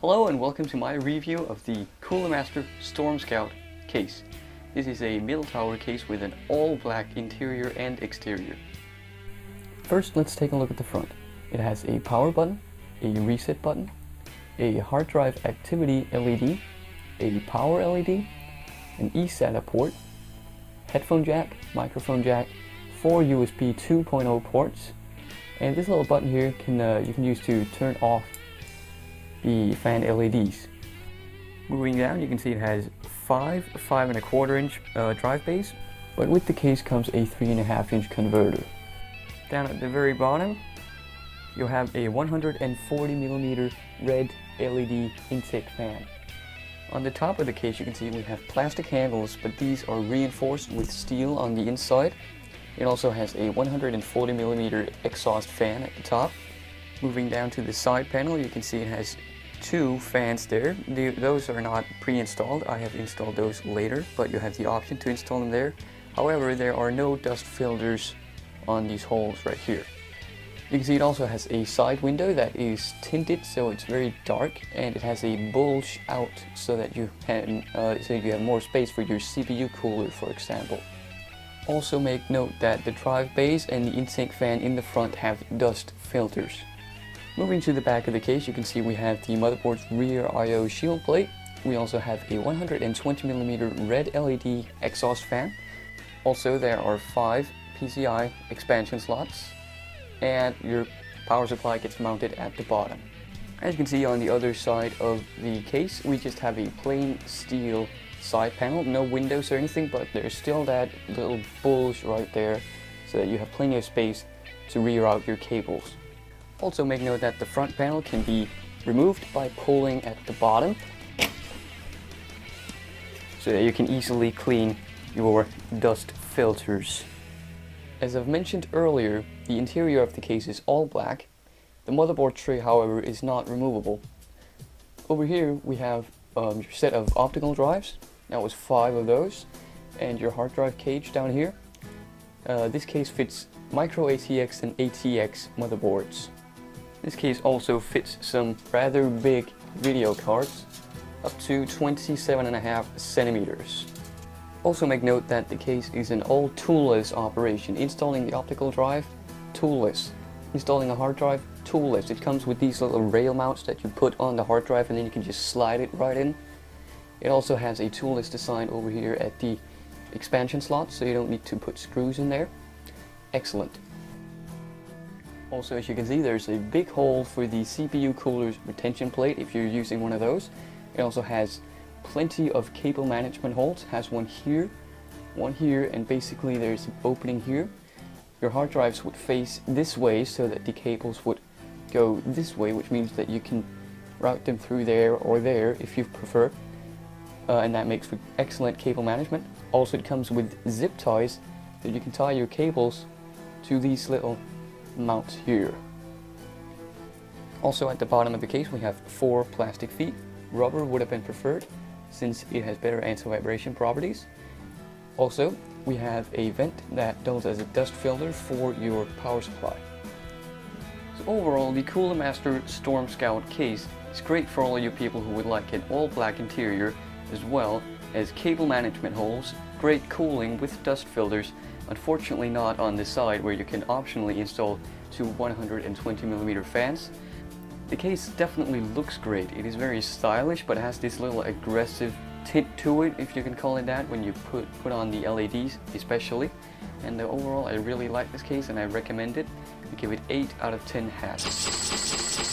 Hello and welcome to my review of the Cooler Master Storm Scout case. This is a middle tower case with an all black interior and exterior. First, let's take a look at the front. It has a power button, a reset button, a hard drive activity LED, a power LED, an eSATA port, headphone jack, microphone jack, 4 USB 2.0 ports, and this little button here you can use to turn off the fan LEDs. Moving down, you can see it has 5.25 inch drive bays, but with the case comes a 3.5 inch converter. Down at the very bottom, you'll have a 140mm red LED intake fan. On the top of the case, you can see we have plastic handles, but these are reinforced with steel on the inside. It also has a 140mm exhaust fan at the top. Moving down to the side panel, you can see it has 2 fans there. Those are not pre-installed. I have installed those later, but you have the option to install them there. However, there are no dust filters on these holes right here. You can see it also has a side window that is tinted, so it's very dark, and it has a bulge out so that you can have more space for your CPU cooler, for example. Also make note that the drive bays and the intake fan in the front have dust filters. Moving to the back of the case, you can see we have the motherboard's rear I/O shield plate. We also have a 120mm red LED exhaust fan. Also, there are 5 PCI expansion slots, and your power supply gets mounted at the bottom. As you can see on the other side of the case, we just have a plain steel side panel, no windows or anything, but there's still that little bulge right there so that you have plenty of space to reroute your cables. Also make note that the front panel can be removed by pulling at the bottom so that you can easily clean your dust filters. As I've mentioned earlier, the interior of the case is all black. The motherboard tray, however, is not removable. Over here we have your set of optical drives. That was 5 of those, and your hard drive cage down here. This case fits micro ATX and ATX motherboards. This case also fits some rather big video cards, up to 27.5 centimeters. Also make note that the case is an all toolless operation. Installing the optical drive, toolless. Installing a hard drive, toolless. It comes with these little rail mounts that you put on the hard drive and then you can just slide it right in. It also has a toolless design over here at the expansion slot, so you don't need to put screws in there. Excellent. Also, as you can see, there's a big hole for the CPU cooler's retention plate if you're using one of those. It also has plenty of cable management holes. It has one here, and basically there's an opening here. Your hard drives would face this way so that the cables would go this way, which means that you can route them through there or there if you prefer. And that makes for excellent cable management. Also, it comes with zip ties that you can tie your cables to these little mounts here. Also, at the bottom of the case we have 4 plastic feet. Rubber would have been preferred since it has better anti-vibration properties. Also, we have a vent that doubles as a dust filter for your power supply. So overall, the Cooler Master Storm Scout case is great for all of you people who would like an all black interior, as well as cable management holes, great cooling with dust filters. Unfortunately not on the side where you can optionally install 2 120mm fans. The case definitely looks great. It is very stylish, but it has this little aggressive tint to it, if you can call it that, when you put on the LEDs especially. And overall, I really like this case and I recommend it. I give it 8 out of 10 hats.